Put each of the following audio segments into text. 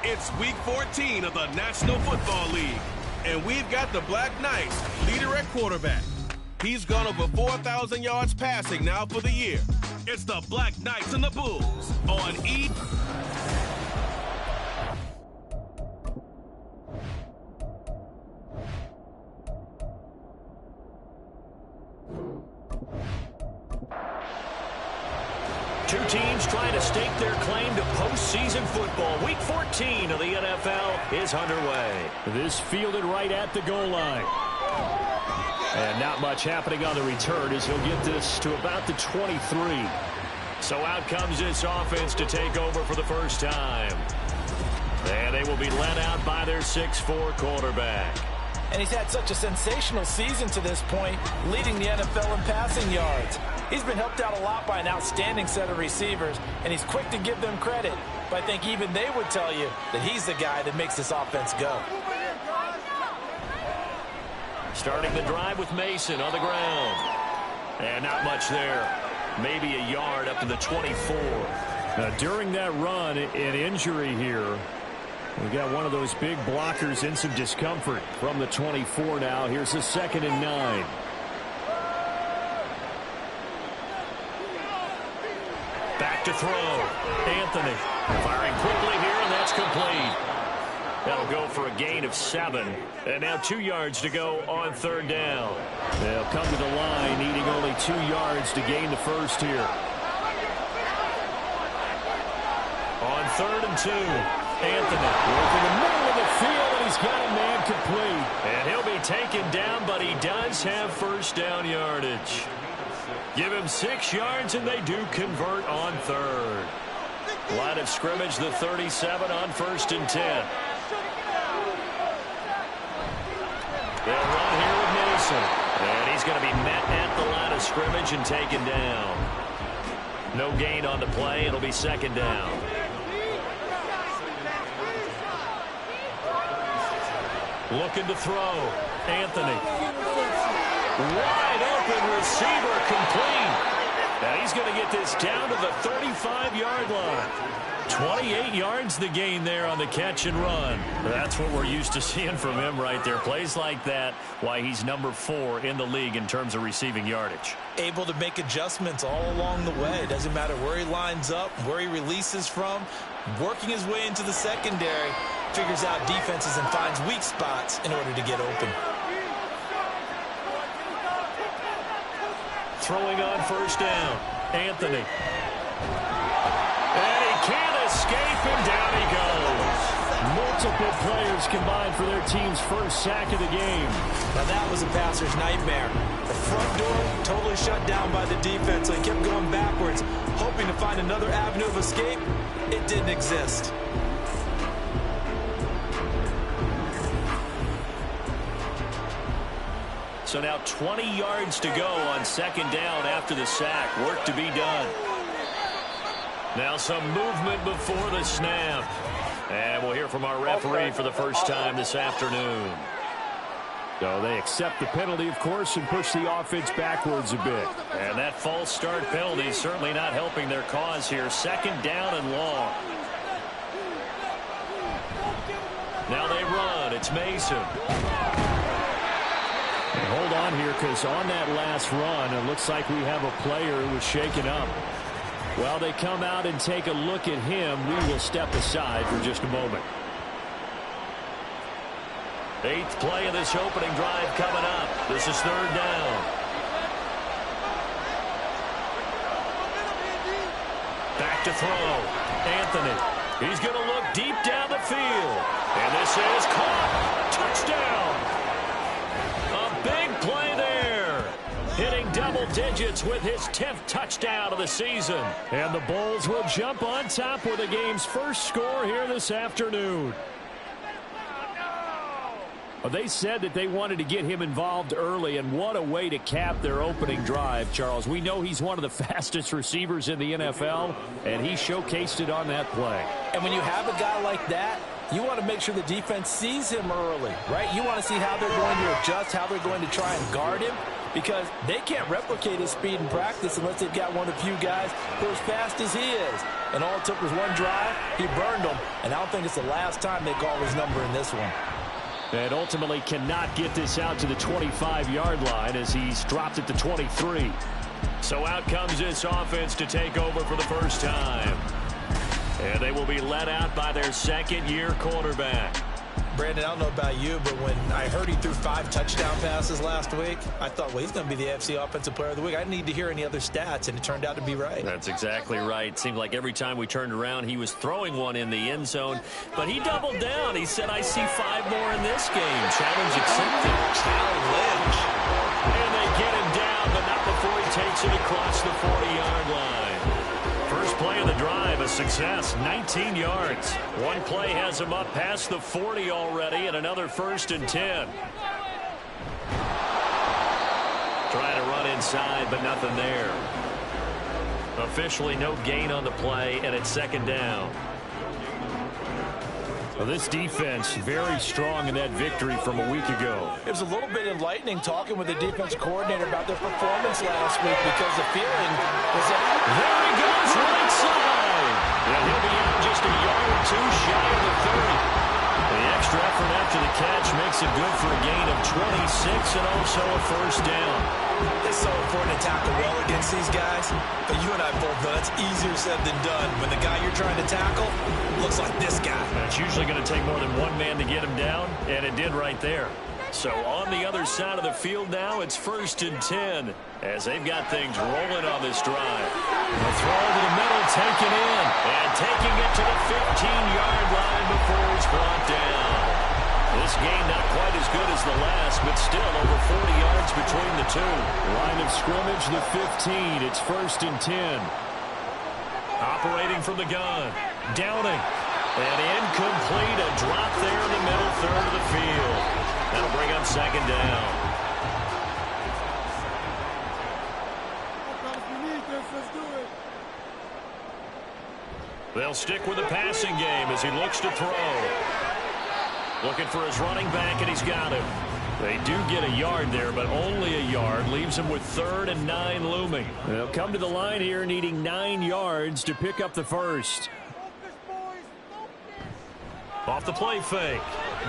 It's Week 14 of the National Football League, and we've got the Black Knights leader at quarterback. He's gone over 4,000 yards passing now for the year. It's the Black Knights and the Bulls on E! Two teams trying to stake their claim to postseason football. Week 14 of the NFL is underway. This fielded right at the goal line. And not much happening on the return as he'll get this to about the 23. So out comes this offense to take over for the first time. And they will be led out by their 6'4" quarterback. And he's had such a sensational season to this point, leading the NFL in passing yards. He's been helped out a lot by an outstanding set of receivers, and he's quick to give them credit. But I think even they would tell you that he's the guy that makes this offense go. Starting the drive with Mason on the ground. And not much there. Maybe a yard up to the 24. Now, during that run, an injury here. We got one of those big blockers in some discomfort from the 24 now. Here's a 2nd and 9. Back to throw. Anthony firing quickly here, and that's complete. That'll go for a gain of 7. And now 2 yards to go on 3rd down. They'll come to the line, needing only 2 yards to gain the first here. On 3rd and 2, Anthony working the middle of the field, and he's got a man complete. And he'll be taken down, but he does have first down yardage. Give him 6 yards, and they do convert on 3rd. Line of scrimmage, the 37 on 1st and 10. They'll run here with Mason. And he's going to be met at the line of scrimmage and taken down. No gain on the play. It'll be 2nd down. Looking to throw. Anthony. Wide open receiver complete. Now he's going to get this down to the 35-yard line. 28 yards the gain there on the catch and run. That's what we're used to seeing from him right there. Plays like that, why he's number 4 in the league in terms of receiving yardage. Able to make adjustments all along the way. Doesn't matter where he lines up, where he releases from. Working his way into the secondary. Figures out defenses and finds weak spots in order to get open. Throwing on 1st down. Anthony. And he can't escape, and down he goes. Multiple players combined for their team's first sack of the game. Now that was a passer's nightmare. The front door totally shut down by the defense, so he kept going backwards, hoping to find another avenue of escape. It didn't exist. So now 20 yards to go on 2nd down after the sack. Work to be done. Now some movement before the snap. And we'll hear from our referee for the first time this afternoon. So they accept the penalty, of course, and push the offense backwards a bit. And that false start penalty is certainly not helping their cause here. 2nd down and long. Now they run. It's Mason. And hold on here, because on that last run, it looks like we have a player who was shaken up. While they come out and take a look at him, we will step aside for just a moment. 8th play of this opening drive coming up. This is 3rd down. Back to throw. Anthony. He's going to look deep down the field. And this is caught. Touchdown. A big play there. Hitting double digits with his 10th touchdown of the season. And the Bulls will jump on top with the game's first score here this afternoon. Well, they said that they wanted to get him involved early, and what a way to cap their opening drive, Charles. We know he's one of the fastest receivers in the NFL, and he showcased it on that play. And when you have a guy like that, you want to make sure the defense sees him early, right? You want to see how they're going to adjust, how they're going to try and guard him. because they can't replicate his speed in practice unless they've got one of the few guys who are as fast as he is. And all it took was one drive. He burned them, and I don't think it's the last time they call his number in this one. And ultimately cannot get this out to the 25-yard line as he's dropped it to 23. So out comes this offense to take over for the first time. And they will be led out by their second-year quarterback. Brandon, I don't know about you, but when I heard he threw 5 touchdown passes last week, I thought, well, he's going to be the AFC Offensive Player of the Week. I didn't need to hear any other stats, and it turned out to be right. That's exactly right. It seemed like every time we turned around, he was throwing one in the end zone. But he doubled down. He said, I see 5 more in this game. Challenge accepted. Challenge. And they get him down, but not before he takes it across the 40-yard line. First play of the drive, a success, 19 yards. One play has him up past the 40 already, and another 1st and 10. Trying to run inside, but nothing there. Officially no gain on the play, and it's 2nd down. Well, this defense very strong in that victory from a week ago. It was a little bit enlightening talking with the defense coordinator about their performance last week because the feeling was that there he goes, right side. And he'll be out just a yard or 2 shy of the 30. The extra effort after the catch makes it good for a gain of 26 and also a 1st down. It's so important to tackle well against these guys, but you and I both know that's easier said than done. When the guy you're trying to tackle looks like this guy. It's usually going to take more than one man to get him down, and it did right there. So on the other side of the field now, it's 1st and 10 as they've got things rolling on this drive. The throw to the middle, taken in, and taking it to the 15-yard line before he's brought down. This game not quite as good as the last, but still over 40 yards between the two. Line of scrimmage, the 15. It's 1st and 10. Operating from the gun. Downing. And incomplete. A drop there in the middle third of the field. That'll bring up 2nd down. They'll stick with the passing game as he looks to throw. Looking for his running back, and he's got him. They do get a yard there, but only a yard. Leaves him with 3rd and 9 looming. They'll come to the line here needing 9 yards to pick up the 1st. Off the play fake.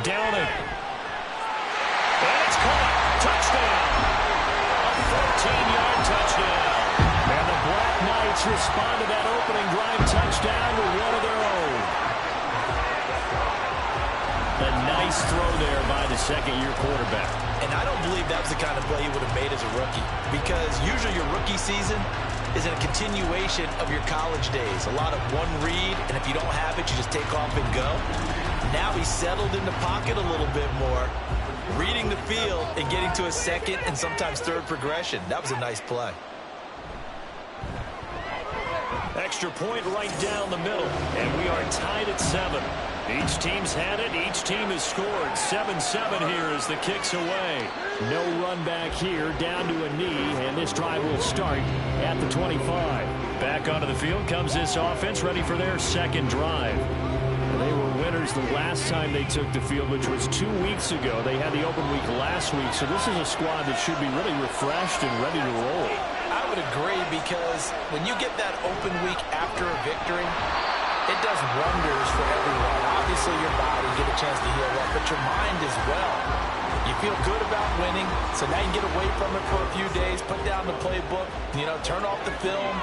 Downing. And it's caught. Touchdown. A 14-yard touchdown. And the Black Knights respond to that opening drive touchdown with one of their own. A nice throw there by the 2nd-year quarterback. And I don't believe that was the kind of play he would have made as a rookie, because usually your rookie season is a continuation of your college days. A lot of one read, and if you don't have it, you just take off and go. Now he's settled in the pocket a little bit more, reading the field and getting to a 2nd and sometimes 3rd progression. That was a nice play. Extra point right down the middle, and we are tied at 7. Each team's had it. Each team has scored. 7-7 here as the kick's away. No run back here, down to a knee, and this drive will start at the 25. Back onto the field comes this offense, ready for their 2nd drive. They were winners the last time they took the field, which was 2 weeks ago. They had the open week last week, so this is a squad that should be really refreshed and ready to roll. I would agree, because when you get that open week after a victory, it does wonders for everyone. Obviously, your body, get a chance to heal up, but your mind as well. You feel good about winning, so now you can get away from it for a few days, put down the playbook, turn off the film.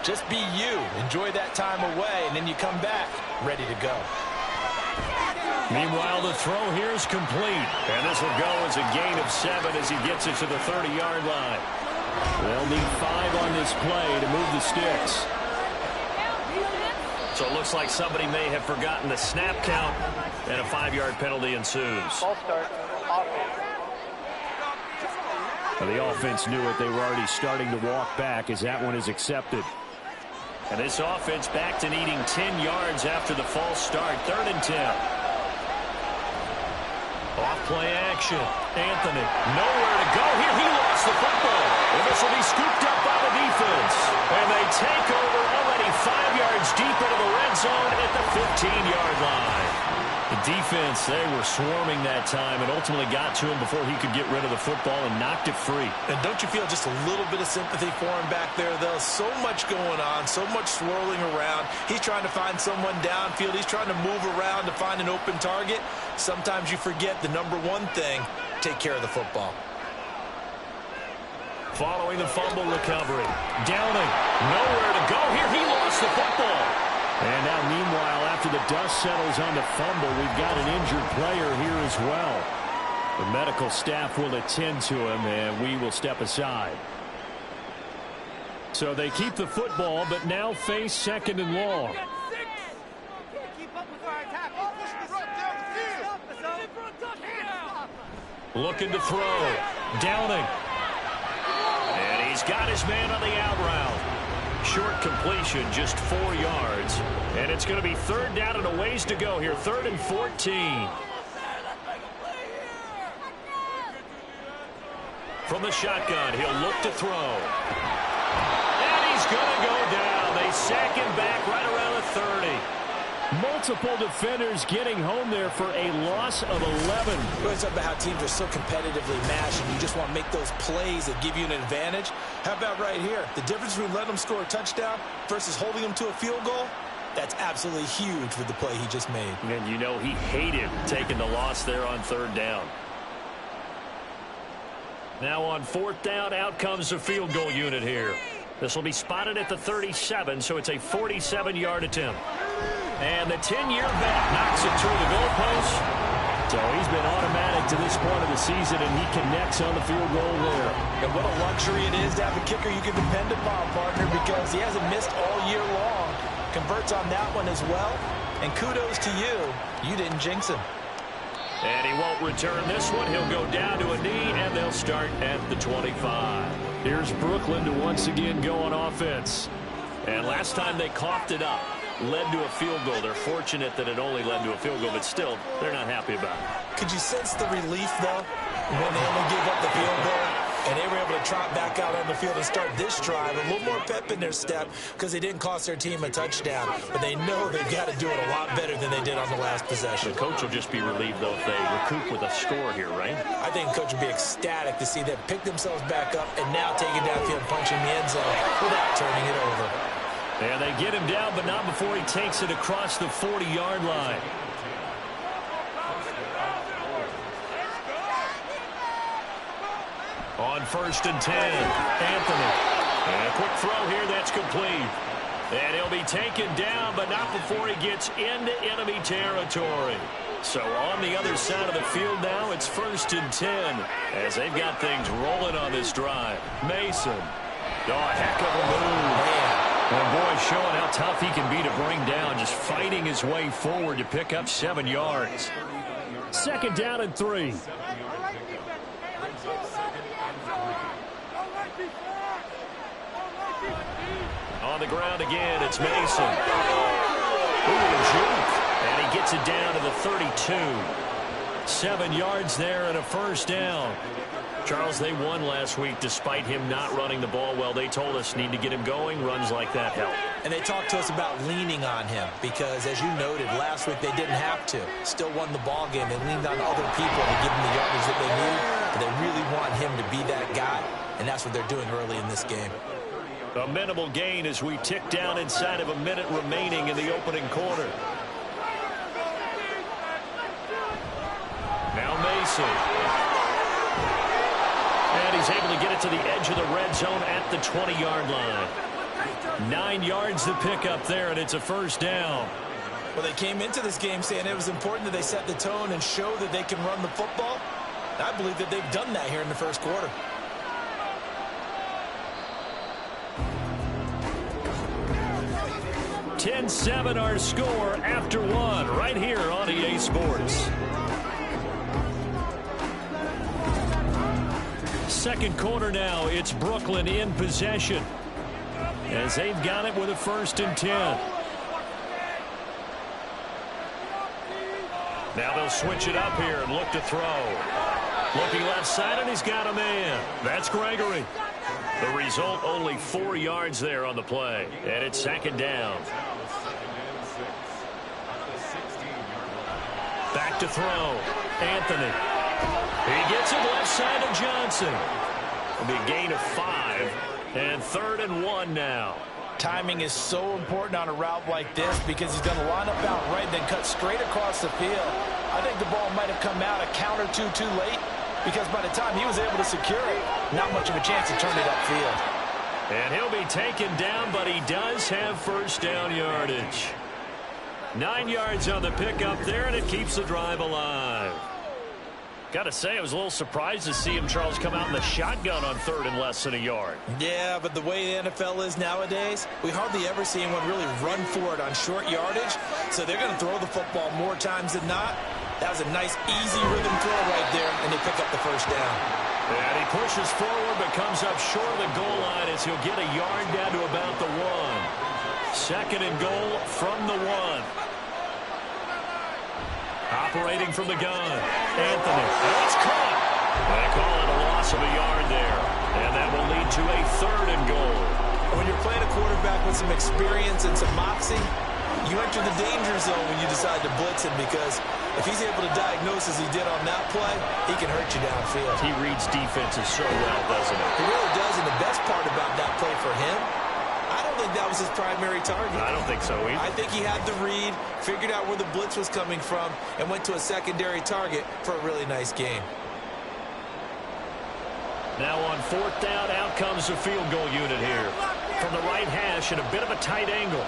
Just be you. Enjoy that time away, and then you come back ready to go. Meanwhile, the throw here is complete. And this will go as a gain of 7 as he gets it to the 30-yard line. They'll need 5 on this play to move the sticks. So it looks like somebody may have forgotten the snap count, and a 5-yard penalty ensues. Ball start. The offense knew it. They were already starting to walk back as that one is accepted. And this offense back to needing 10 yards after the false start. 3rd and 10. Off play action. Anthony, nowhere to go here. He lost the football. And this will be scooped up by the defense. And they take over already 5 yards deep into the red zone at the 15-yard line. The defense, they were swarming that time and ultimately got to him before he could get rid of the football and knocked it free. And don't you feel just a little bit of sympathy for him back there, though? So much going on, so much swirling around. He's trying to find someone downfield. He's trying to move around to find an open target. Sometimes you forget the number one thing, take care of the football. Following the fumble recovery. Downing. Nowhere to go here. He lost the football. And now, meanwhile, after the dust settles on the fumble, we've got an injured player here as well. The medical staff will attend to him, and we will step aside. So they keep the football, but now face 2nd and long. Looking to throw. Downing. And he's got his man on the out route. Short completion, just 4 yards. And it's going to be 3rd down and a ways to go here. 3rd and 14. From the shotgun, he'll look to throw. And he's going to go down. They sack him back right around the 30. Multiple defenders getting home there for a loss of 11. We always talk about how teams are so competitively matched and you just want to make those plays that give you an advantage. How about right here? The difference between letting them score a touchdown versus holding them to a field goal, that's absolutely huge with the play he just made. And you know he hated taking the loss there on 3rd down. Now on 4th down, out comes the field goal unit here. This will be spotted at the 37, so it's a 47-yard attempt. And the 10-year vet knocks it through the goalpost. So he's been automatic to this point of the season, and he connects on the field goal there. And what a luxury it is to have a kicker you can depend upon, partner, because he hasn't missed all year long. Converts on that one as well. And kudos to you. You didn't jinx him. And he won't return this one. He'll go down to a knee, and they'll start at the 25. Here's Brooklyn to once again go on offense. And last time they coughed it up, led to a field goal. They're fortunate that it only led to a field goal, but still, they're not happy about it. Could you sense the relief, though, when they only gave up the field goal? And they were able to trot back out on the field and start this drive. A little more pep in their step because they didn't cost their team a touchdown. But they know they've got to do it a lot better than they did on the last possession. The coach will just be relieved, though, if they recoup with a score here, right? I think the coach will be ecstatic to see them pick themselves back up and now take it downfield, punching the end zone without turning it over. And they get him down, but not before he takes it across the 40-yard line. On 1st and 10, Anthony. And a quick throw here, that's complete. And he'll be taken down, but not before he gets into enemy territory. So on the other side of the field now, it's 1st and 10 as they've got things rolling on this drive. Mason. Oh, a heck of a move. And boy, showing how tough he can be to bring down, just fighting his way forward to pick up 7 yards. 2nd down and 3. On the ground again, it's Mason. Ooh, juke. And he gets it down to the 32. 7 yards there and a 1st down. Charles, they won last week despite him not running the ball well. They told us need to get him going. Runs like that help. And they talked to us about leaning on him because, as you noted, last week they didn't have to. Still won the ball game. They leaned on other people to give them the yardage that they needed. But they really want him to be that guy, and that's what they're doing early in this game. A minimal gain as we tick down inside of a minute remaining in the opening quarter. Now Mason. And he's able to get it to the edge of the red zone at the 20-yard line. 9 yards to pick up there, and it's a 1st down. Well, they came into this game saying it was important that they set the tone and show that they can run the football. I believe that they've done that here in the 1st quarter. (10-7) our score after 1 right here on EA Sports. 2nd quarter now, it's Brooklyn in possession as they've got it with a 1st and 10. Now they'll switch it up here and look to throw. Looking left side, and he's got a man. That's Gregory. The result, only 4 yards there on the play, and it's 2nd down. Back to throw. Anthony. He gets it left side of Johnson. It'll be a gain of 5. And 3rd and 1 now. Timing is so important on a route like this because he's going to line up out right, then cut straight across the field. I think the ball might have come out a count or two too late because by the time he was able to secure it, not much of a chance to turn it upfield. And he'll be taken down, but he does have first down yardage. 9 yards on the pickup there, and it keeps the drive alive. Got to say, I was a little surprised to see him, Charles, come out in the shotgun on 3rd and less than a yard. Yeah, but the way the NFL is nowadays, we hardly ever see anyone really run for it on short yardage. So they're going to throw the football more times than not. That was a nice, easy rhythm throw right there, and they pick up the first down. And he pushes forward, but comes up short of the goal line as he'll get a yard down to about the 1. 2nd and goal from the 1. Operating from the gun. Anthony. Oh, it's caught. They call it a loss of a yard there. And that will lead to a 3rd and goal. When you're playing a quarterback with some experience and some moxie, you enter the danger zone when you decide to blitz him because if he's able to diagnose as he did on that play, he can hurt you downfield. He reads defenses so well, doesn't he? He really does, and the best part about that play for him, I don't think that was his primary target. I don't think so either. I think he had the read, figured out where the blitz was coming from, and went to a secondary target for a really nice game. Now on 4th down, out comes the field goal unit here. From the right hash at a bit of a tight angle.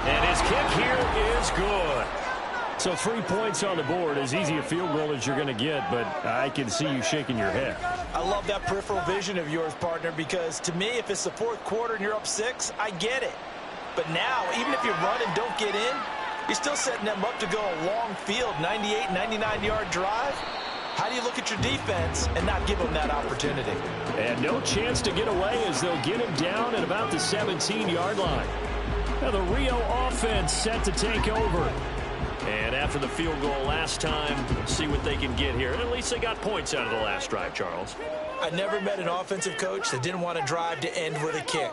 And his kick here is good. So 3 points on the board, as easy a field goal as you're going to get, but I can see you shaking your head. I love that peripheral vision of yours, partner, because to me, if it's the 4th quarter and you're up 6, I get it. But now, even if you run and don't get in, you're still setting them up to go a long field, 98, 99-yard drive. How do you look at your defense and not give them that opportunity? And no chance to get away as they'll get him down at about the 17-yard line. Now the Rio offense set to take over. And after the field goal last time, see what they can get here. At least they got points out of the last drive, Charles. I never met an offensive coach that didn't want to drive to end with a kick.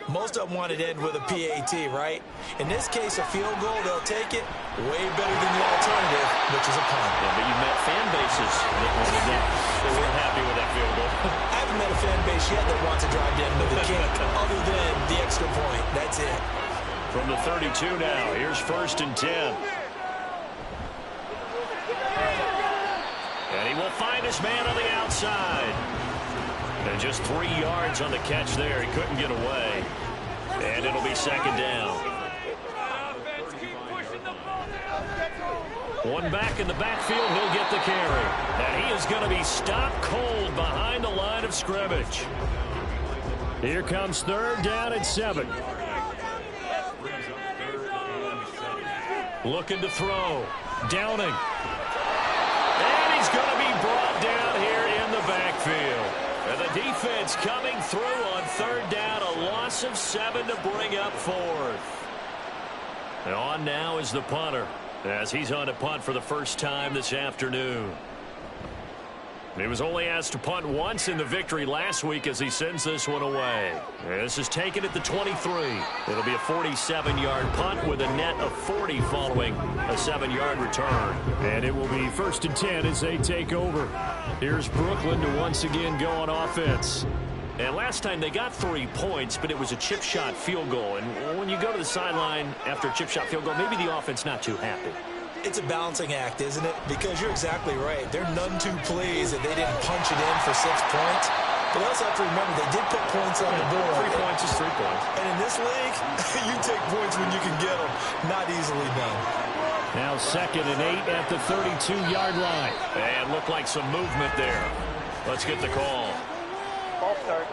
Most of them wanted to end with a PAT, right? In this case, a field goal, they'll take it way better than the alternative, which is a punt. Yeah, but you met fan bases that wanted that. They weren't happy with that field goal. I haven't met a fan base yet that wants to drive to end with a kick, other than the extra point. That's it. From the 32 now, here's 1st and 10. And he will find his man on the outside. And just 3 yards on the catch there. He couldn't get away. And it'll be 2nd down. One back in the backfield. He'll get the carry. And he is going to be stopped cold behind the line of scrimmage. Here comes 3rd down and 7. Looking to throw. Downing. And he's going to be brought down here in the backfield. And the defense coming through on 3rd down. A loss of 7 to bring up 4th. And on now is the punter, as he's on to punt for the first time this afternoon. He was only asked to punt once in the victory last week as he sends this one away. This is taken at the 23. It'll be a 47-yard punt with a net of 40 following a 7-yard return. And it will be 1st and 10 as they take over. Here's Brooklyn to once again go on offense. And last time they got 3 points, but it was a chip shot field goal. And when you go to the sideline after a chip shot field goal, maybe the offense not too happy. It's a balancing act, isn't it? Because you're exactly right. They're none too pleased that they didn't punch it in for 6 points. But also have to remember they did put points on the board. 3 points is 3 points. And in this league, you take points when you can get them. Not easily done. Now 2nd and 8 at the 32-yard line. And looked like some movement there. Let's get the call. False start.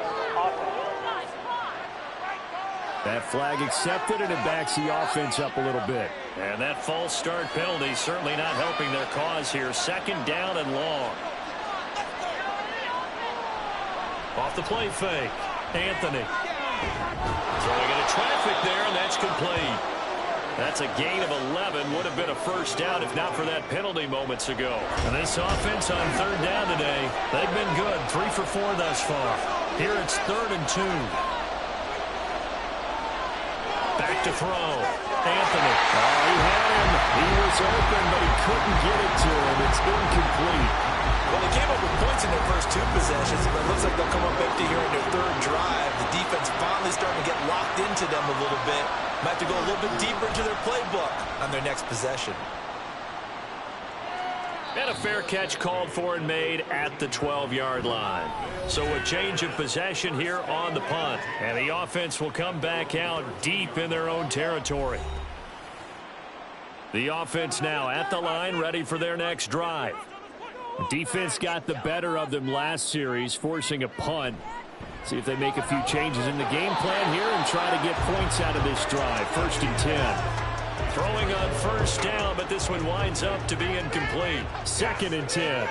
That flag accepted, and it backs the offense up a little bit. And that false start penalty certainly not helping their cause here. 2nd down and long. Off the play fake. Anthony. Throwing into traffic there, and that's complete. That's a gain of 11. Would have been a first down if not for that penalty moments ago. And this offense on 3rd down today, they've been good. 3 for 4 thus far. Here it's 3rd and 2. Back to throw. Anthony. Oh, he had him. He was open, but he couldn't get it to him. It's incomplete. Well, they came up with points in their first 2 possessions, but it looks like they'll come up empty here in their 3rd drive. The defense finally starting to get locked into them a little bit. Might have to go a little bit deeper into their playbook on their next possession. And a fair catch called for and made at the 12-yard line. So a change of possession here on the punt. And the offense will come back out deep in their own territory. The offense now at the line, ready for their next drive. Defense got the better of them last series, forcing a punt. See if they make a few changes in the game plan here and try to get points out of this drive. 1st and 10. Throwing on 1st down, but this one winds up to be incomplete. 2nd and 10.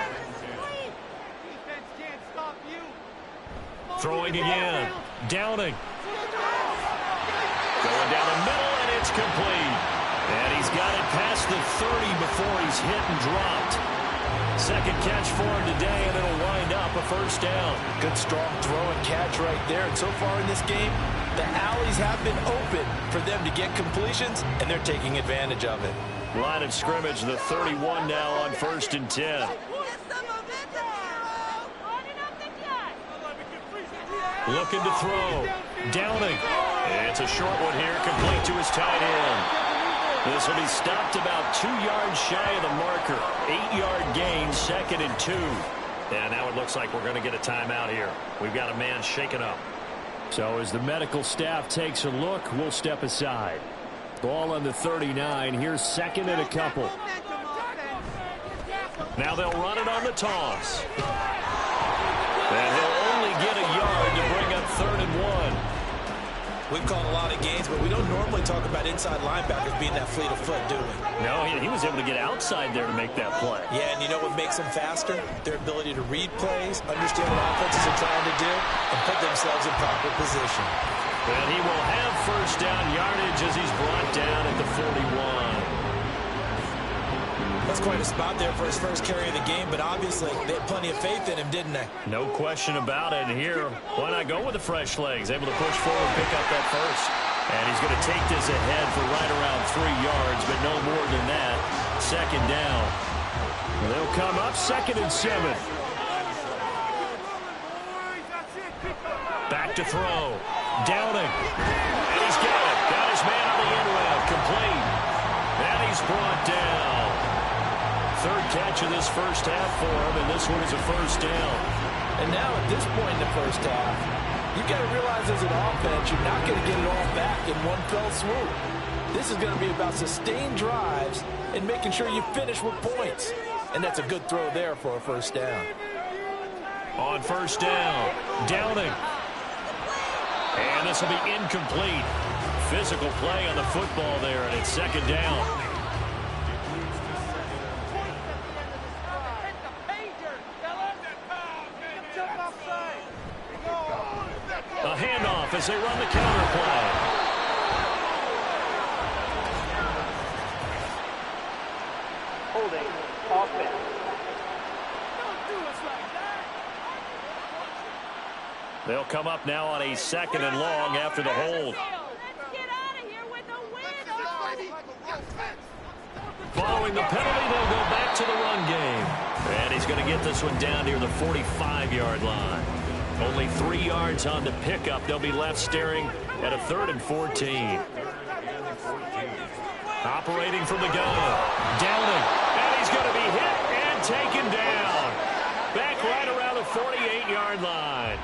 Throwing again. Downing. Going down the middle, and it's complete. And he's got it past the 30 before he's hit and dropped. 2nd catch for him today, and it'll wind up a 1st down. Good, strong throw and catch right there. And so far in this game, the alleys have been open for them to get completions, and they're taking advantage of it. Line of scrimmage, the 31 now on 1st and 10. Looking to throw. Downing. It's a short one here, complete to his tight end. This will be stopped about 2 yards shy of the marker. 8-yard gain, 2nd and 2. And now it looks like we're going to get a timeout here. We've got a man shaken up. So as the medical staff takes a look, we'll step aside. Ball on the 39. Here's 2nd and a couple. Now they'll run it on the toss. And he'll only get a yard to bring up 3rd and 1. We've called a lot of games, but we don't normally talk about inside linebackers being that fleet of foot, do we? No, he was able to get outside there to make that play. Yeah, and you know what makes them faster? Their ability to read plays, understand what offenses are trying to do, and put themselves in proper position. And he will have 1st down yardage as he's brought down at the 41. That's quite a spot there for his first carry of the game, but obviously they had plenty of faith in him, didn't they? No question about it. And here, why not go with the fresh legs? Able to push forward, pick up that 1st. And he's going to take this ahead for right around 3 yards, but no more than that. 2nd down. They'll come up 2nd and 7. Back to throw. Downing. And he's got it. Got his man on the end route. Complete. And he's brought down. 3rd catch of this 1st half for him, and this one is a 1st down. And now at this point in the 1st half, you've got to realize as an offense, you're not going to get it all back in one fell swoop. This is going to be about sustained drives and making sure you finish with points. And that's a good throw there for a 1st down. On 1st down, Downing. And this will be incomplete. Physical play on the football there, and it's 2nd down. A handoff as they run the counter play. Holding offense. They'll come up now on a 2nd and long after the hold. Following the penalty, they'll go back to the run game. And he's going to get this one down near the 45-yard line. Only 3 yards on the pickup. They'll be left staring at a 3rd and 14. Operating from the gun. Downing. And he's going to be hit and taken down. Back right around the 48-yard line.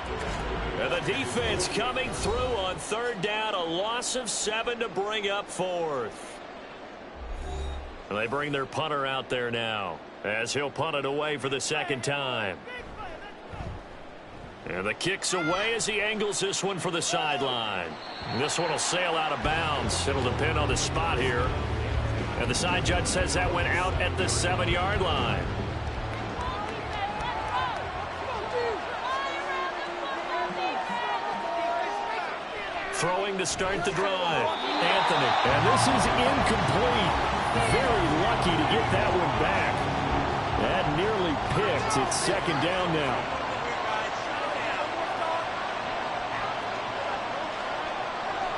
And the defense coming through on 3rd down. A loss of 7 to bring up 4th. And they bring their punter out there now as he'll punt it away for the 2nd time. And the kick's away as he angles this one for the sideline. This one will sail out of bounds. It'll depend on the spot here. And the side judge says that went out at the 7-yard line. Throwing to start the drive. Anthony. And this is incomplete. Very lucky to get that one back. That nearly picked. It's 2nd down now.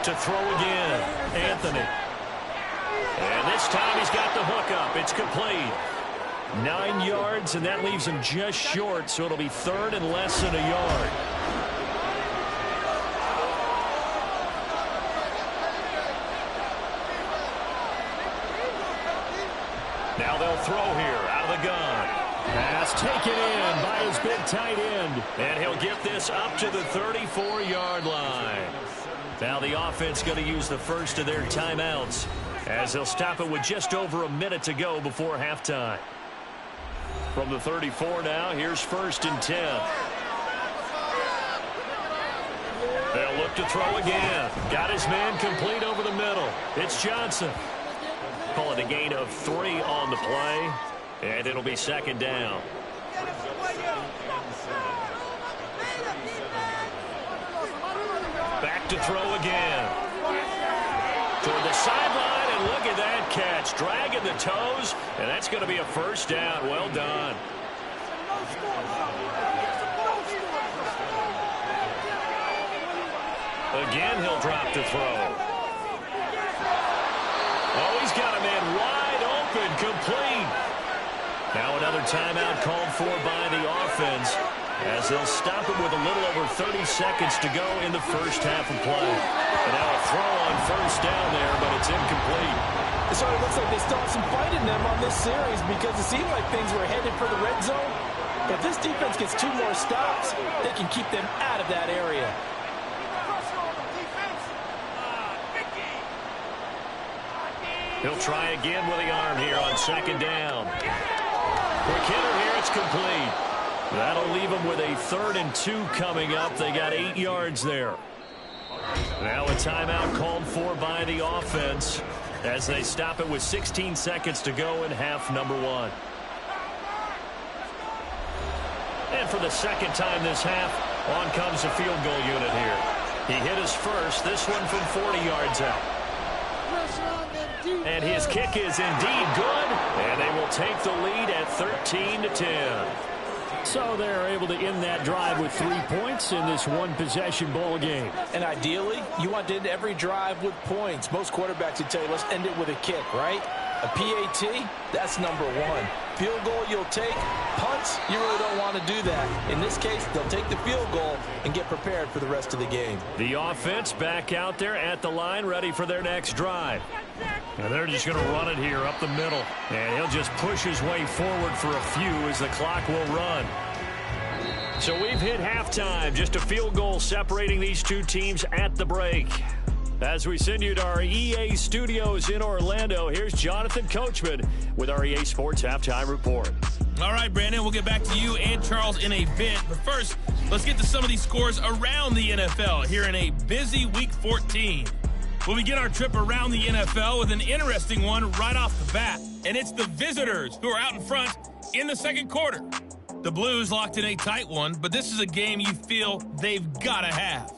To throw again, Anthony. And this time he's got the hook up. It's complete. 9 yards, and that leaves him just short, so it'll be third and less than a yard. Now they'll throw here out of the gun. Pass taken in by his big tight end. And he'll get this up to the 34-yard line. Now the offense going to use the first of their timeouts as they'll stop it with just over a minute to go before halftime. From the 34 now, here's 1st and 10. They'll look to throw again. Got his man complete over the middle. It's Johnson. Call it a gain of 3 on the play, and it'll be 2nd down. Back to throw again. Toward the sideline, and look at that catch. Dragging the toes, and that's going to be a 1st down. Well done. Again, he'll drop to throw. Oh, he's got a man wide open, complete. Now another timeout called for by the offense as they'll stop it with a little over 30 seconds to go in the first half of play. And now a throw on 1st down there, but it's incomplete. So it looks like they still have some fight in them on this series because it seemed like things were headed for the red zone. If this defense gets 2 more stops, they can keep them out of that area. He'll try again with the arm here on 2nd down. Quick hitter here, it's complete. That'll leave them with a 3rd and 2 coming up. They got 8 yards there. Now a timeout called for by the offense as they stop it with 16 seconds to go in half number 1. And for the 2nd time this half, on comes the field goal unit here. He hit his first, this one from 40 yards out. And his kick is indeed good, and they will take the lead at 13-10. So they're able to end that drive with 3 points in this one-possession ball game. And ideally, you want to end every drive with points. Most quarterbacks would tell you, let's end it with a kick, right? A PAT, that's number 1. Field goal you'll take. Punts, you really don't want to do that. In this case, they'll take the field goal and get prepared for the rest of the game. The offense back out there at the line, ready for their next drive. And they're just going to run it here up the middle. And he'll just push his way forward for a few as the clock will run. So we've hit halftime. Just a field goal separating these two teams at the break. As we send you to our EA studios in Orlando, here's Jonathan Coachman with our EA Sports Halftime Report. All right, Brandon, we'll get back to you and Charles in a bit. But first, let's get to some of these scores around the NFL here in a busy Week 14. We'll begin our trip around the NFL with an interesting one right off the bat. And it's the visitors who are out in front in the second quarter. The Blues locked in a tight one, but this is a game you feel they've got to have.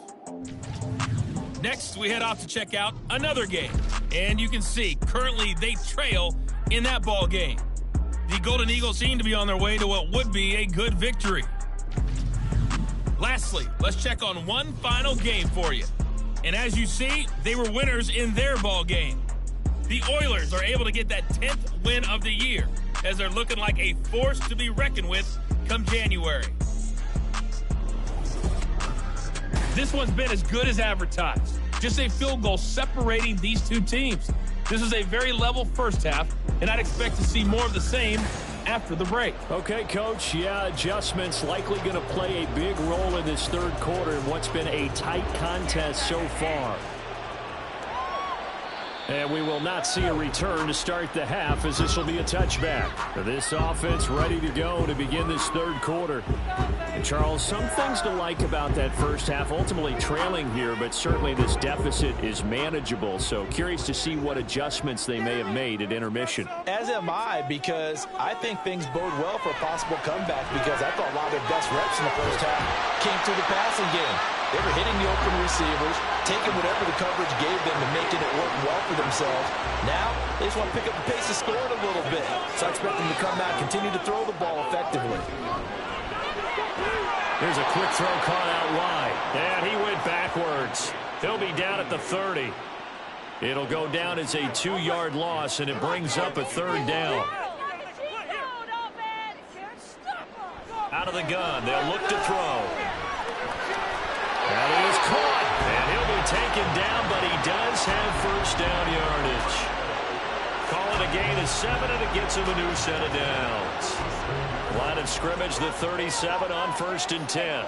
Next, we head off to check out another game. And you can see, currently they trail in that ball game. The Golden Eagles seem to be on their way to what would be a good victory. Lastly, let's check on one final game for you. And as you see, they were winners in their ball game. The Oilers are able to get that 10th win of the year as they're looking like a force to be reckoned with come January. This one's been as good as advertised. Just a field goal separating these two teams. This is a very level first half, and I'd expect to see more of the same after the break. Okay, Coach. Yeah, adjustments likely going to play a big role in this third quarter in what's been a tight contest so far. And we will not see a return to start the half as this will be a touchback. This offense ready to go to begin this third quarter. And Charles, some things to like about that first half, ultimately trailing here, but certainly this deficit is manageable. So curious to see what adjustments they may have made at intermission. As am I, because I think things bode well for a possible comeback, because I thought a lot of their best reps in the first half came through the passing game. They were hitting the open receivers, taking whatever the coverage gave them and making it work well for themselves. Now, they just want to pick up the pace of scoring a little bit. So I expect them to come out, continue to throw the ball effectively. Here's a quick throw caught out wide. And he went backwards. He'll be down at the 30. It'll go down as a 2-yard loss, and it brings up a third down. Out of the gun, they'll look to throw. That is caught, and he'll be taken down, but he does have first down yardage. Calling a gain of 7, and it gets him a new set of downs. Line of scrimmage, the 37 on 1st and 10.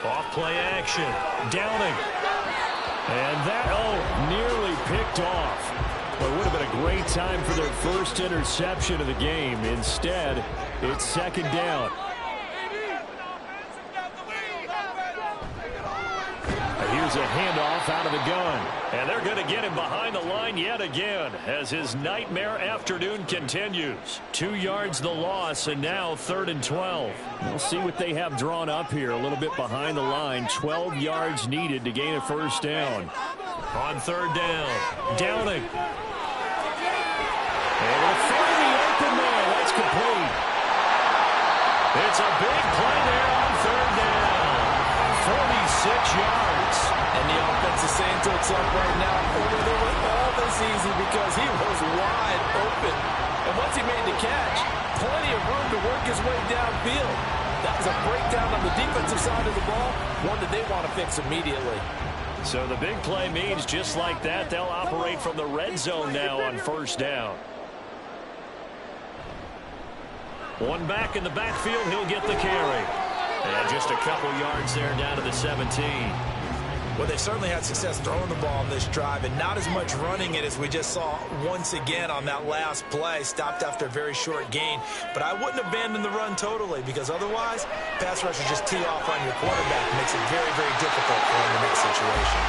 Off play action. Downing. And that, nearly picked off. Well, it would have been a great time for their first interception of the game. Instead, it's 2nd down. Here's a handoff out of the gun. And they're going to get him behind the line yet again as his nightmare afternoon continues. 2 yards the loss, and now 3rd and 12. We'll see what they have drawn up here. A little bit behind the line. 12 yards needed to gain a first down. On 3rd down, Downing. And we'll find the open man. That's complete. It's a big play there on 3rd down. 46 yards. And the offense is saying to itself right now, they were all this easy because he was wide open. And once he made the catch, plenty of room to work his way downfield. That was a breakdown on the defensive side of the ball, one that they want to fix immediately. So the big play means just like that, they'll operate from the red zone now on 1st down. One back in the backfield, he'll get the carry. And just a couple yards there down to the 17. Well, they certainly had success throwing the ball on this drive and not as much running it as we just saw once again on that last play. Stopped after a very short gain. But I wouldn't abandon the run totally because otherwise, pass rushers just tee off on your quarterback. It makes it very, very difficult for him in that situation.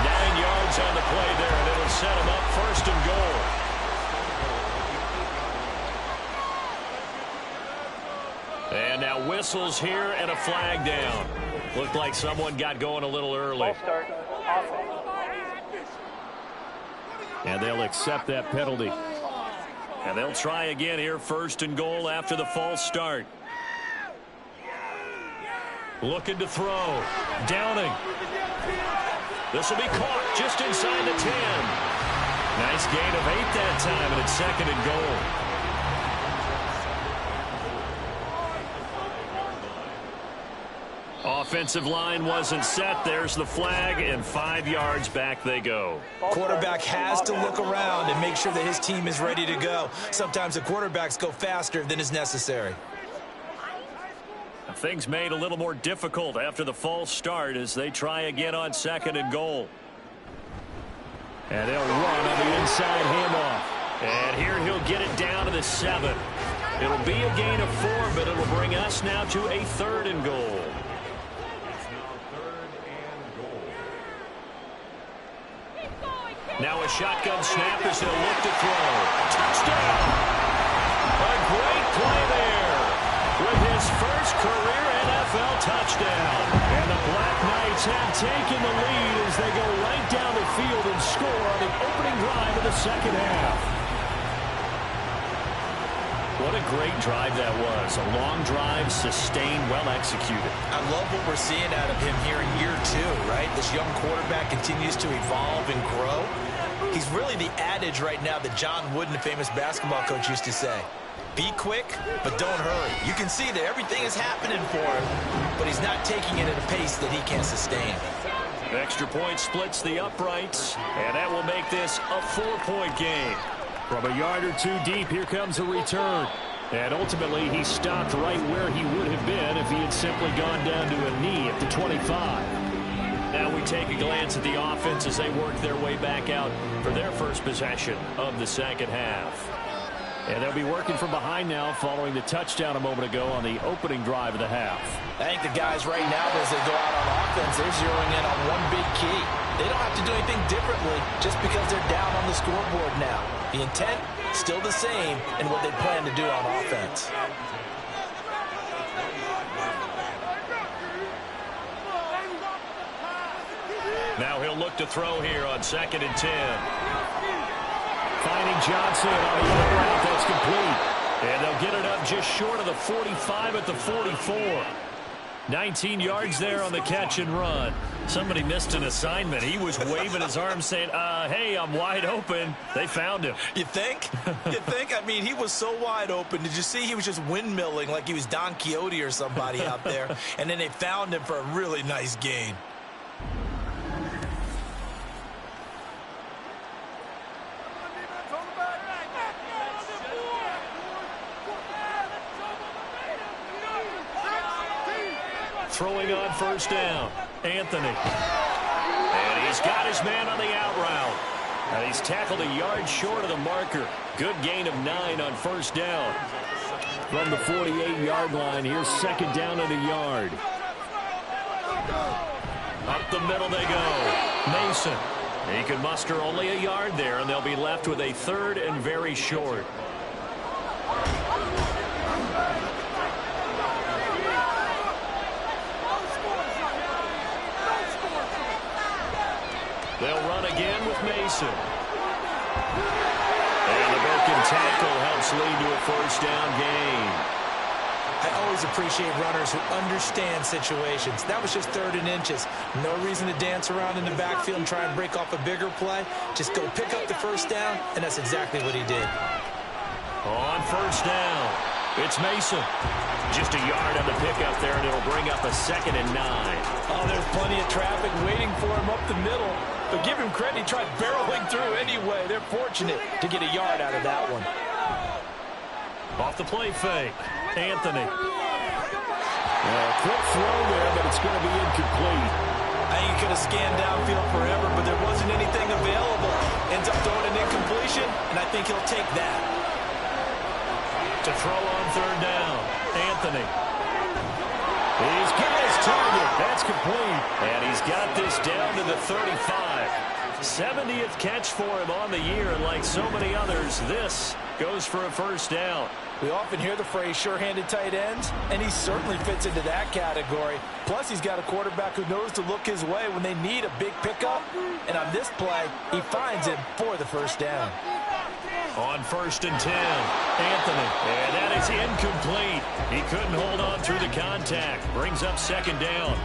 9 yards on the play there, and it'll set him up 1st and goal. And now whistles here and a flag down. Looked like someone got going a little early. And they'll accept that penalty. And they'll try again here, 1st and goal after the false start. Looking to throw. Downing. This will be caught just inside the 10. Nice gain of 8 that time, and it's 2nd and goal. Offensive line wasn't set. There's the flag, and 5 yards back they go. Quarterback has to look around and make sure that his team is ready to go. Sometimes the quarterbacks go faster than is necessary. Things made a little more difficult after the false start as they try again on 2nd and goal. And they'll run on the inside handoff. And here he'll get it down to the 7. It'll be a gain of 4, but it'll bring us now to a 3rd and goal. Now a shotgun snap as they'll look to throw. Touchdown! A great play there with his first career NFL touchdown. And the Black Knights have taken the lead as they go right down the field and score on the opening drive of the 2nd half. What a great drive that was. A long drive, sustained, well executed. I love what we're seeing out of him here in year 2, right? This young quarterback continues to evolve and grow. He's really the adage right now that John Wooden, the famous basketball coach, used to say. Be quick, but don't hurry. You can see that everything is happening for him, but he's not taking it at a pace that he can't sustain. Extra point splits the uprights, and that will make this a 4-point game. From a yard or 2 deep, here comes a return. And ultimately, he stopped right where he would have been if he had simply gone down to a knee at the 25. Now we take a glance at the offense as they work their way back out for their first possession of the 2nd half. And they'll be working from behind now following the touchdown a moment ago on the opening drive of the half. I think the guys right now, as they go out on offense, they're zeroing in on one big key. They don't have to do anything differently just because they're down on the scoreboard now. The intent, still the same in what they plan to do on offense. Now he'll look to throw here on 2nd and 10. Finding Johnson on the other route, that's complete. And they'll get it up just short of the 45 at the 44. 19 yards there on the catch and run. Somebody missed an assignment. He was waving his arms saying, hey, I'm wide open. They found him. You think? You think? I mean, he was so wide open. Did you see he was just windmilling like he was Don Quixote or somebody out there? And then they found him for a really nice gain. Throwing on first down, Anthony. And he's got his man on the out route. And he's tackled a yard short of the marker. Good gain of 9 on first down. From the 48-yard line, here's second down and a yard. Up the middle they go. Mason. He can muster only a yard there, and they'll be left with a third and very short. They'll run again with Mason. And the broken tackle helps lead to a first down gain. I always appreciate runners who understand situations. That was just 3rd and inches. No reason to dance around in the backfield and try and break off a bigger play. Just go pick up the first down, and that's exactly what he did. On first down, it's Mason. Just a yard on the pickup there, and it'll bring up a 2nd and 9. Oh, there's plenty of traffic waiting for him up the middle. But give him credit, he tried barreling through anyway. They're fortunate to get a yard out of that one. Off the play fake, Anthony. Quick throw there, but it's going to be incomplete. I think he could have scanned downfield forever, but there wasn't anything available. Ends up throwing an incompletion, and I think he'll take that. To throw on third down, Anthony. He's got his target. That's complete. And he's got this down to the 35. 70th catch for him on the year, and like so many others, this goes for a first down. We often hear the phrase sure-handed tight ends, and he certainly fits into that category. Plus, he's got a quarterback who knows to look his way when they need a big pickup. And on this play, he finds him for the first down. On 1st and 10, Anthony. And that is incomplete. He couldn't hold on through the contact. Brings up 2nd down.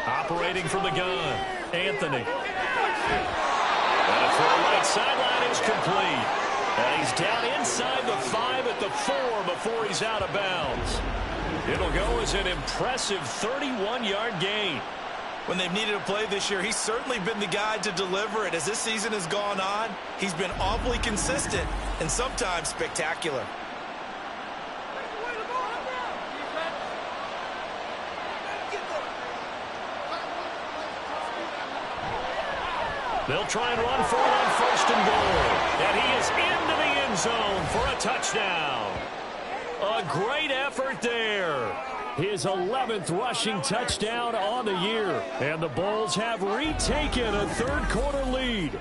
Operating from the gun, Anthony. And a throw right sideline is complete. And he's down inside the 5 at the 4 before he's out of bounds. It'll go as an impressive 31-yard gain. When they've needed a play this year, he's certainly been the guy to deliver it. As this season has gone on, he's been awfully consistent and sometimes spectacular. They'll try and run for it on 1st and goal. And he is into the end zone for a touchdown. A great effort there. His 11th rushing touchdown on the year. And the Bulls have retaken a third-quarter lead.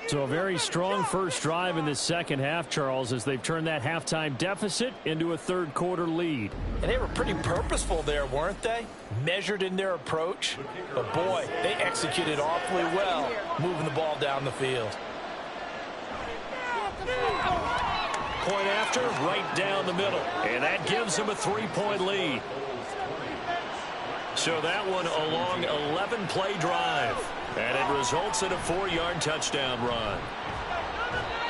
So a very strong first drive in the second half, Charles, as they've turned that halftime deficit into a third-quarter lead. And they were pretty purposeful there, weren't they? Measured in their approach. But, boy, they executed awfully well, moving the ball down the field. Point after, right down the middle. And that gives them a 3-point lead. So that one a long 11-play drive. And it results in a 4-yard touchdown run.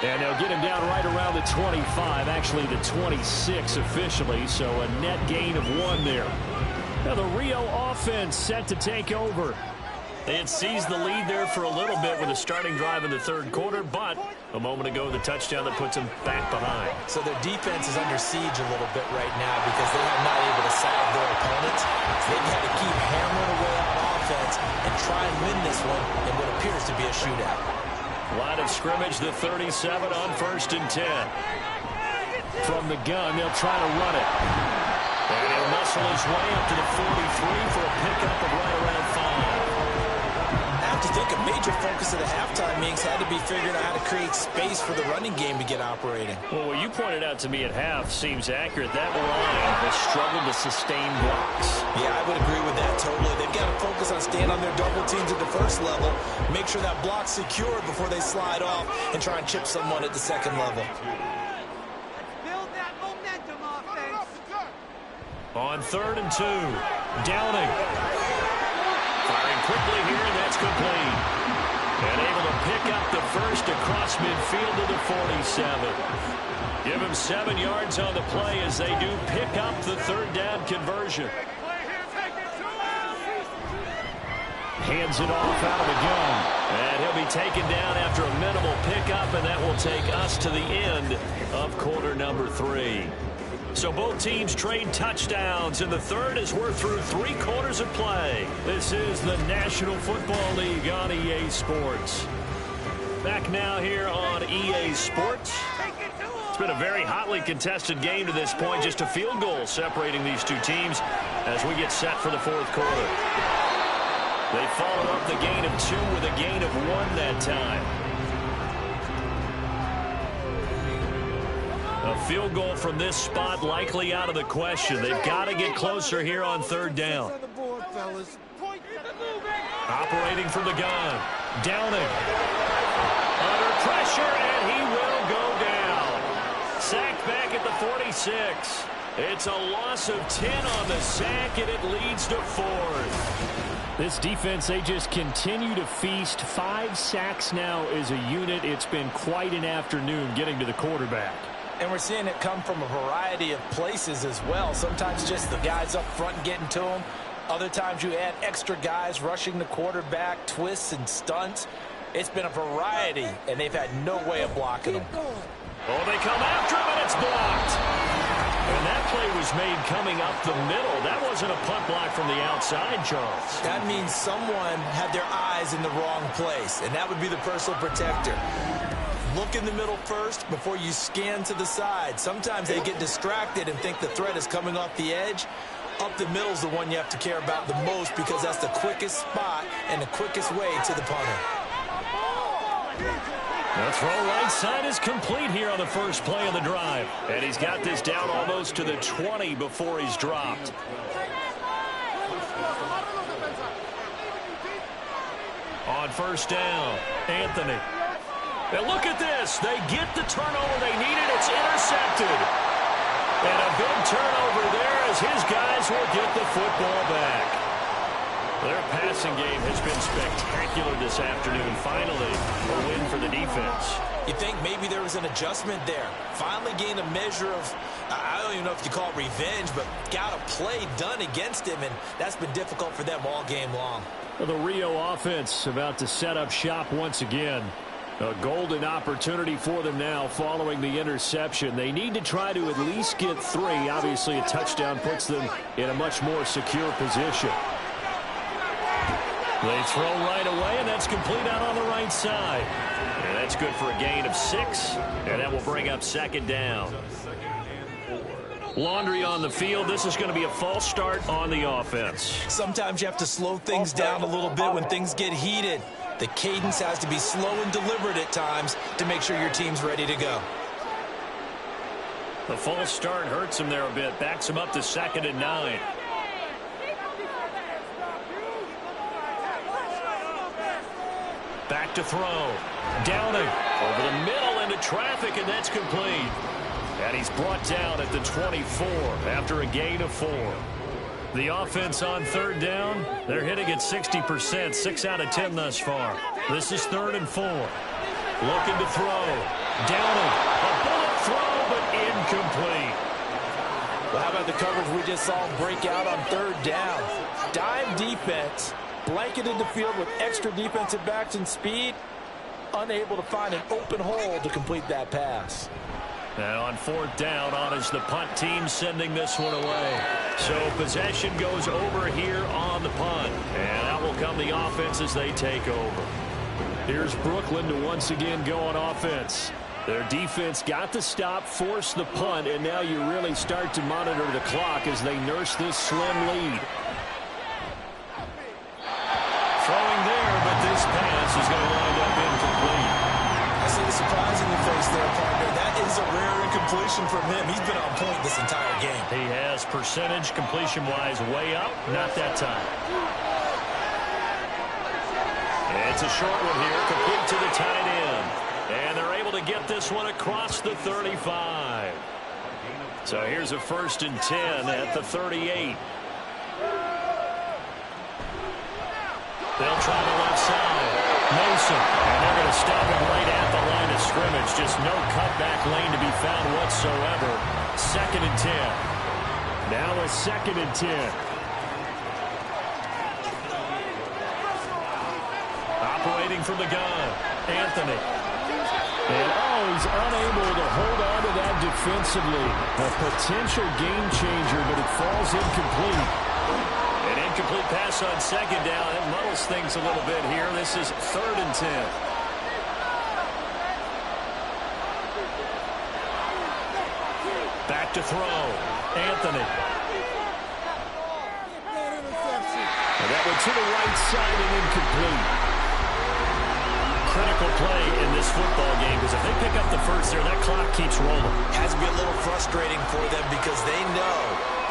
And they'll get him down right around the 25, actually the 26 officially, so a net gain of 1 there. Now the Rio offense set to take over. They had seized the lead there for a little bit with a starting drive in the third quarter, but a moment ago the touchdown that puts them back behind. So their defense is under siege a little bit right now because they are not able to salve their opponents. They've had to keep hammering away on offense and try and win this one in what appears to be a shootout. Line of scrimmage, the 37 on 1st and 10. From the gun, they'll try to run it. And he'll muscle his way up to the 43 for a pickup of right around 5. I have to think a major focus of the halftime meetings had to be figuring out how to create space for the running game to get operating. Well, what you pointed out to me at half seems accurate. That line has struggled to sustain blocks. Yeah, I would agree with that totally. They've got to focus on staying on their double teams at the first level, make sure that block's secured before they slide off and try and chip someone at the second level. Build that momentum offense. On 3rd and 2, Downing. Firing quickly here, and that's complete. And able to pick up the first across midfield to the 47. Give him 7 yards on the play as they do pick up the 3rd down conversion. Hands it off out of the gun. And he'll be taken down after a minimal pickup, and that will take us to the end of quarter number 3. So both teams trade touchdowns in the third as we're through 3 quarters of play. This is the National Football League on EA Sports. Back now here on EA Sports. It's been a very hotly contested game to this point. Just a field goal separating these two teams as we get set for the 4th quarter. They followed up the gain of 2 with a gain of 1 that time. A field goal from this spot likely out of the question. They've got to get closer here on 3rd down. Operating from the gun. Downing. Under pressure, and he will go down. Sacked back at the 46. It's a loss of 10 on the sack, and it leads to 4th. This defense, they just continue to feast. 5 sacks now as a unit. It's been quite an afternoon getting to the quarterback. And we're seeing it come from a variety of places as well. Sometimes just the guys up front getting to him. Other times you add extra guys rushing the quarterback, twists and stunts. It's been a variety, and they've had no way of blocking him. Oh, they come after him, and it's blocked. And that play was made coming up the middle. That wasn't a punt block from the outside, Charles. That means someone had their eyes in the wrong place, and that would be the personal protector. Look in the middle first before you scan to the side. Sometimes they get distracted and think the threat is coming off the edge. Up the middle is the one you have to care about the most because that's the quickest spot and the quickest way to the punter. The throw right side is complete here on the first play of the drive. And he's got this down almost to the 20 before he's dropped. On 1st down, Anthony. And look at this. They get the turnover they needed. It's intercepted. And a big turnover there as his guys will get the football back. Their passing game has been spectacular this afternoon. Finally, a win for the defense. You think maybe there was an adjustment there. Finally gained a measure of, I don't even know if you call it revenge, but got a play done against him, and that's been difficult for them all game long. Well, the Rio offense about to set up shop once again. A golden opportunity for them now following the interception. They need to try to at least get 3. Obviously, a touchdown puts them in a much more secure position. They throw right away, and that's complete out on the right side. And that's good for a gain of 6, and that will bring up 2nd down. Laundry on the field. This is going to be a false start on the offense. Sometimes you have to slow things down a little bit when things get heated. The cadence has to be slow and deliberate at times to make sure your team's ready to go. The false start hurts him there a bit. Backs him up to 2nd and 9. Back to throw. Downing over the middle into traffic, and that's complete. And he's brought down at the 24 after a gain of 4. The offense on 3rd down, they're hitting at 60%, 6 out of 10 thus far. This is 3rd and 4. Looking to throw. Downing. A bullet throw, but incomplete. Well, how about the coverage we just saw break out on 3rd down? Dime defense, blanketed the field with extra defensive backs and speed, unable to find an open hole to complete that pass. And on 4th down, on is the punt team sending this one away. So possession goes over here on the punt. And out will come the offense as they take over. Here's Brooklyn to once again go on offense. Their defense got the stop, forced the punt, and now you really start to monitor the clock as they nurse this slim lead. Throwing there, but this pass is going to wind up incomplete. I see the surprisingly face there, partner. That is a rare incompletion from him. He's been on point this entire game. He has percentage completion-wise way up. Not that time. It's a short one here, complete to the tight end. And they're able to get this one across the 35. So here's a 1st and 10 at the 38. They'll try the left side. Mason. And they're going to stop him right at the line of scrimmage. Just no cutback lane to be found whatsoever. 2nd and 10. Now a 2nd and 10. Operating from the gun. Anthony. And he's unable to hold on to that defensively. A potential game changer, but it falls incomplete. An incomplete pass on 2nd down. It muddles things a little bit here. This is 3rd and 10. Back to throw. Anthony. And that went to the right side and incomplete. Critical play in this football game, because if they pick up the first there, that clock keeps rolling. Has to be a little frustrating for them because they know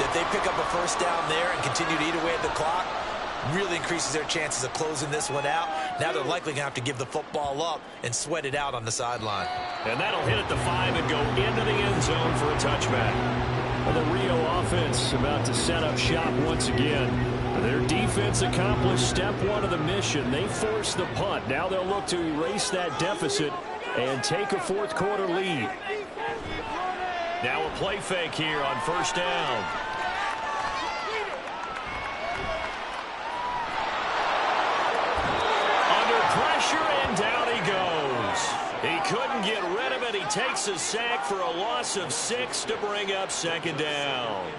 that they pick up a first down there and continue to eat away at the clock, really increases their chances of closing this one out. Now they're likely going to have to give the football up and sweat it out on the sideline. And that'll hit at the 5 and go into the end zone for a touchback. Well, the Rio offense about to set up shop once again. Their defense accomplished step 1 of the mission. They forced the punt. Now they'll look to erase that deficit and take a 4th quarter lead. Now a play fake here on 1st down. Under pressure, and down he goes. He couldn't get rid of it. He takes a sack for a loss of 6 to bring up 2nd down.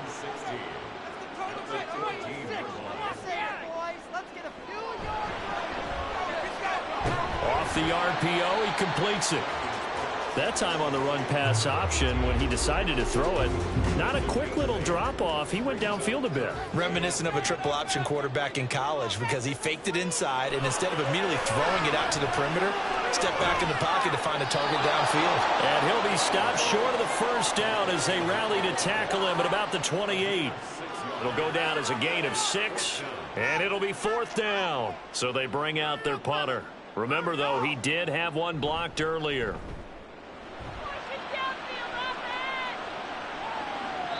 Off the RPO, he completes it. That time on the run-pass option when he decided to throw it. Not a quick little drop-off. He went downfield a bit. Reminiscent of a triple option quarterback in college because he faked it inside, and instead of immediately throwing it out to the perimeter, stepped back in the pocket to find a target downfield. And he'll be stopped short of the 1st down as they rally to tackle him at about the 28. It'll go down as a gain of 6, and it'll be 4th down. So they bring out their punter. Remember, though, he did have one blocked earlier.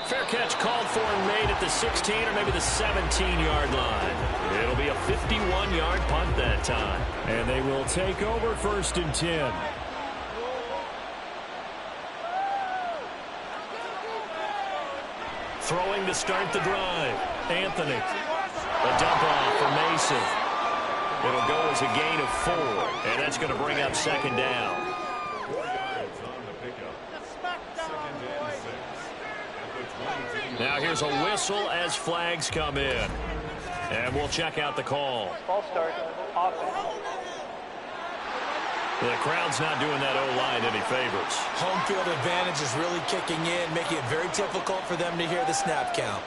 Fair catch called for and made at the 16 or maybe the 17-yard line. It'll be a 51-yard punt that time. And they will take over 1st and 10. Throwing to start the drive. Anthony. A dump off for Mason. It'll go as a gain of 4. And that's going to bring up 2nd down. Now here's a whistle as flags come in. And we'll check out the call. False start. Offense. The crowd's not doing that O-line any favors. Home field advantage is really kicking in, making it very difficult for them to hear the snap count.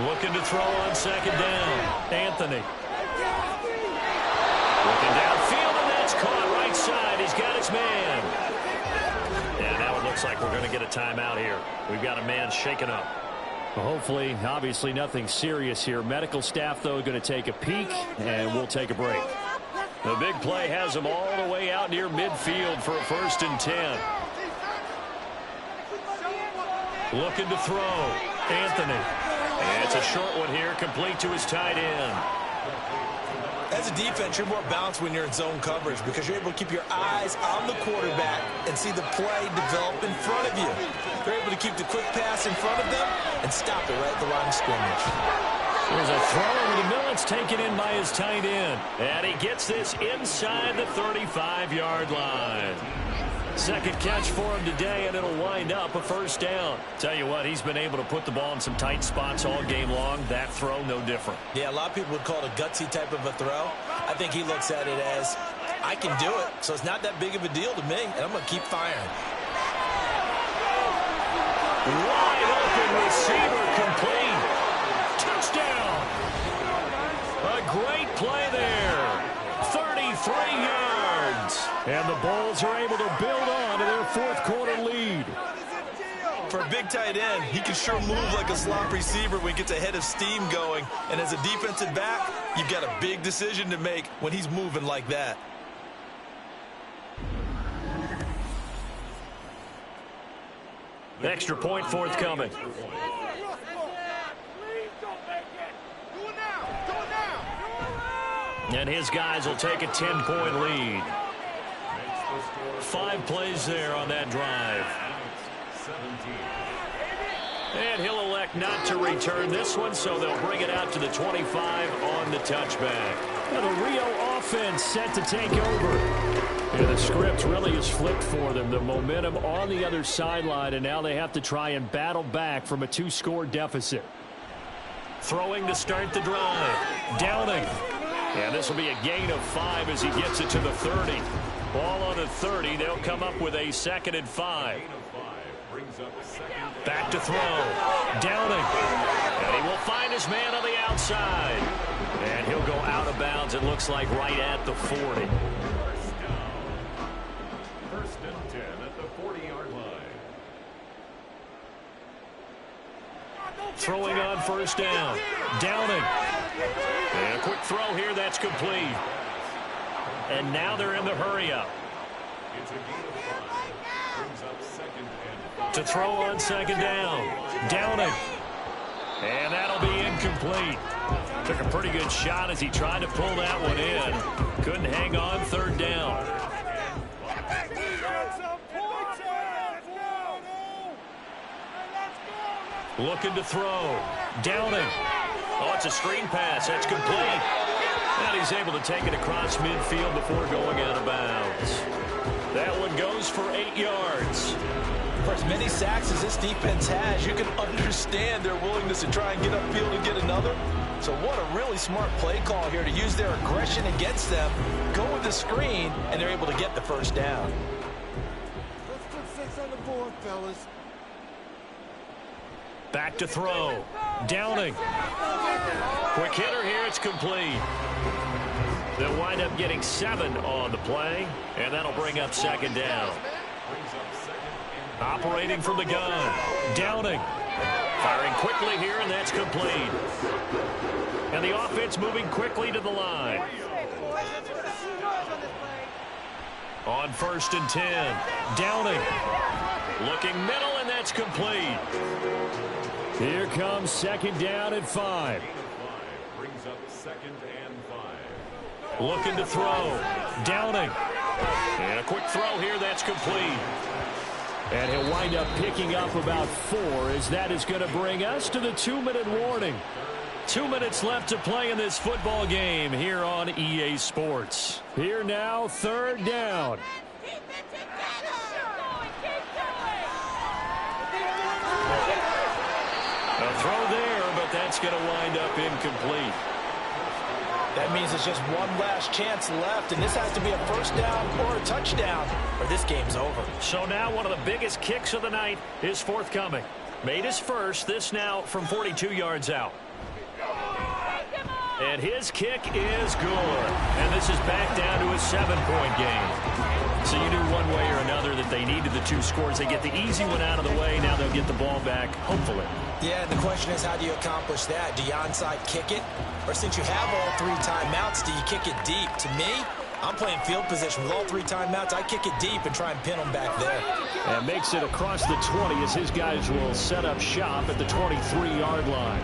Looking to throw on 2nd down. Anthony. Looking downfield, and that's caught right side. He's got his man. And now it looks like we're going to get a timeout here. We've got a man shaken up. Well, hopefully, obviously nothing serious here. Medical staff, though, going to take a peek, and we'll take a break. The big play has him all the way out near midfield for a 1st and 10. Looking to throw. Anthony. And it's a short one here, complete to his tight end. As a defense, you're more balanced when you're in zone coverage because you're able to keep your eyes on the quarterback and see the play develop in front of you. You're able to keep the quick pass in front of them and stop it right at the line of scrimmage. There's a throw over the middle. It's taken in by his tight end. And he gets this inside the 35-yard line. Second catch for him today, and it'll wind up a 1st down. Tell you what, he's been able to put the ball in some tight spots all game long. That throw, no different. Yeah, a lot of people would call it a gutsy type of a throw. I think he looks at it as, I can do it, so it's not that big of a deal to me, and I'm going to keep firing. Wide open open receiver complete. Touchdown. A great play there. 33 yards. And the Bulls are able to build on to their fourth quarter lead. For a big tight end, he can sure move like a slot receiver when he gets a head of steam going. And as a defensive back, you've got a big decision to make when he's moving like that. Extra point forthcoming. And his guys will take a 10-point lead. 5 plays there on that drive. And he'll elect not to return this one, so they'll bring it out to the 25 on the touchback. And the Rio offense set to take over. And the script really is flipped for them. The momentum on the other sideline, and now they have to try and battle back from a 2-score deficit. Throwing to start the drive. Downing. And this will be a gain of 5 as he gets it to the 30. Ball on the 30. They'll come up with a 2nd and 5. Back to throw. Downing. And he will find his man on the outside. And he'll go out of bounds, it looks like, right at the 40. First and 10 at the 40-yard line. Throwing on first down. Downing. And a quick throw here, that's complete. And now they're in the hurry-up. It's a gain of 5. Brings up 2nd and 5. To throw on 2nd down. Downing. And that'll be incomplete. Took a pretty good shot as he tried to pull that one in. Couldn't hang on 3rd down. Looking to throw. Downing. Oh, it's a screen pass. That's complete. And he's able to take it across midfield before going out of bounds. That one goes for 8 yards. For as many sacks as this defense has, you can understand their willingness to try and get upfield and get another. So what a really smart play call here to use their aggression against them, go with the screen, and they're able to get the first down. Let's put 6 on the board, fellas. Back to throw. Downing. Quick hitter here. It's complete. They'll wind up getting 7 on the play, and that'll bring up 2nd down. Operating from the gun. Downing. Firing quickly here, and that's complete. And the offense moving quickly to the line. On 1st and 10. Downing. Looking middle, and that's complete. Here comes 2nd down and 5. Brings up 2nd and 5. Looking to throw. Downing. And a quick throw here, that's complete. And he'll wind up picking up about 4 as that is going to bring us to the 2-minute warning. 2 minutes left to play in this football game here on EA Sports. Here now, 3rd down. A throw there, but that's going to wind up incomplete. That means it's just one last chance left, and this has to be a first down or a touchdown, or this game's over. So now one of the biggest kicks of the night is forthcoming. Made his first, this now from 42 yards out. And his kick is good. And this is back down to a 7-point game. So you knew one way or another that they needed the 2 scores. They get the easy one out of the way. Now they'll get the ball back, hopefully. Yeah, and the question is, how do you accomplish that? Do you onside kick it? Or since you have all 3 timeouts, do you kick it deep? To me, I'm playing field position with all 3 timeouts. I kick it deep and try and pin them back there. And makes it across the 20 as his guys will set up shop at the 23-yard line.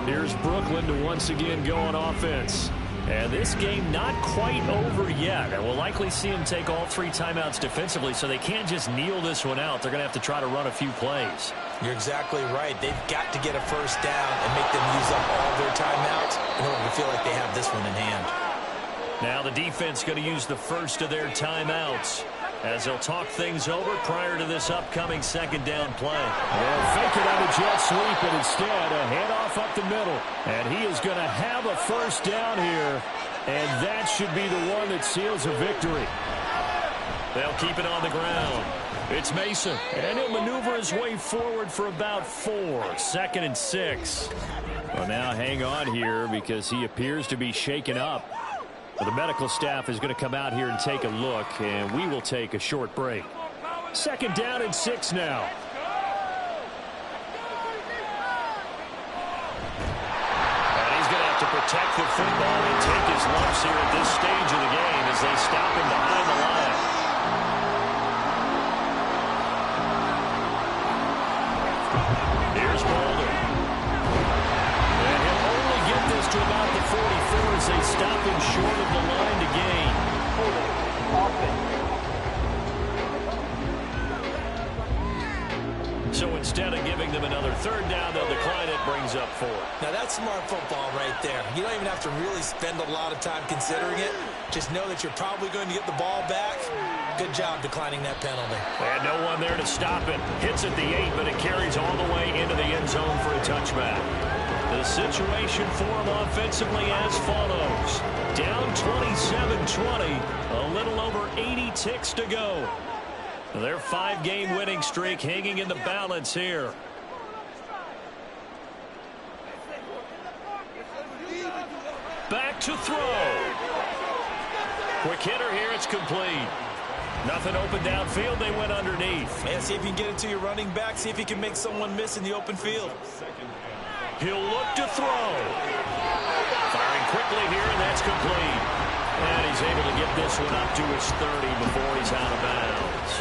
Here's Brooklyn to once again go on offense. And this game not quite over yet. And we'll likely see him take all 3 timeouts defensively, so they can't just kneel this one out. They're going to have to try to run a few plays. You're exactly right. They've got to get a first down and make them use up all their timeouts in order to feel like they have this one in hand. Now the defense going to use the first of their timeouts as they'll talk things over prior to this upcoming 2nd down play. They'll fake it on a jet sweep, and instead a handoff up the middle. And he is going to have a first down here, and that should be the one that seals a victory. They'll keep it on the ground. It's Mason, and he'll maneuver his way forward for about 4. 2nd and 6. Well, now hang on here because he appears to be shaken up. Well, the medical staff is going to come out here and take a look, and we will take a short break. 2nd down and 6 now. And he's going to have to protect the football and take his lumps here at this stage of the game as they stop him behind the line. Here's Boulder. And he'll only get this to about the 44 as they stop him short of the line to gain. So instead of giving them another 3rd down, they'll decline it, brings up 4. Now that's smart football right there. You don't even have to really spend a lot of time considering it. Just know that you're probably going to get the ball back. Good job declining that penalty. And no one there to stop it. Hits at the 8, but it carries all the way into the end zone for a touchback. The situation for him offensively as follows. Down 27-20, a little over 80 ticks to go. Their 5-game winning streak hanging in the balance here. Back to throw. Quick hitter here, it's complete. Nothing open downfield, they went underneath. And see if you can get it to your running back, see if you can make someone miss in the open field. He'll look to throw. Firing quickly here, and that's complete. And he's able to get this one up to his 30 before he's out of bounds.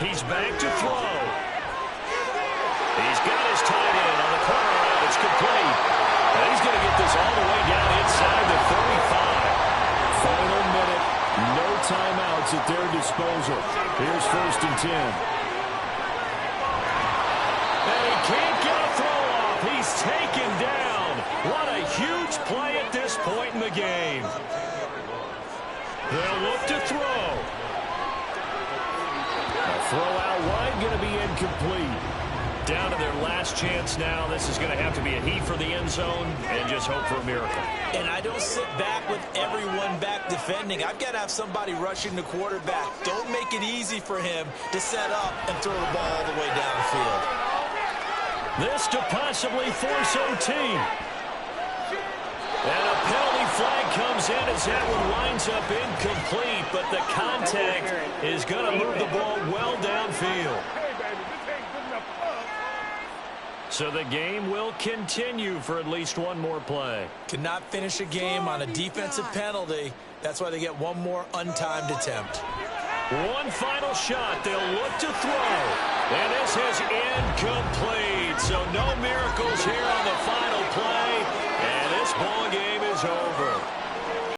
He's back to throw. He's got his tight end on the corner route. It's complete. And he's going to get this all the way down inside the 35. Final minute. No timeouts at their disposal. Here's 1st and 10. And he can't get a throw off. He's taken down. What a huge play at this point in the game. They'll look to throw. A throw out wide, going to be incomplete. Down to their last chance now. This is going to have to be a heat for the end zone and just hope for a miracle. And I don't sit back with everyone back defending. I've got to have somebody rushing the quarterback. Don't make it easy for him to set up and throw the ball all the way downfield. This to possibly force OT. And a penalty flag comes in as that one winds up incomplete, but the contact is going to move the ball well downfield. So the game will continue for at least one more play. Cannot finish a game on a defensive penalty. That's why they get one more untimed attempt. One final shot. They'll look to throw. And this is incomplete. So no miracles here on the final play. And this ball game is over.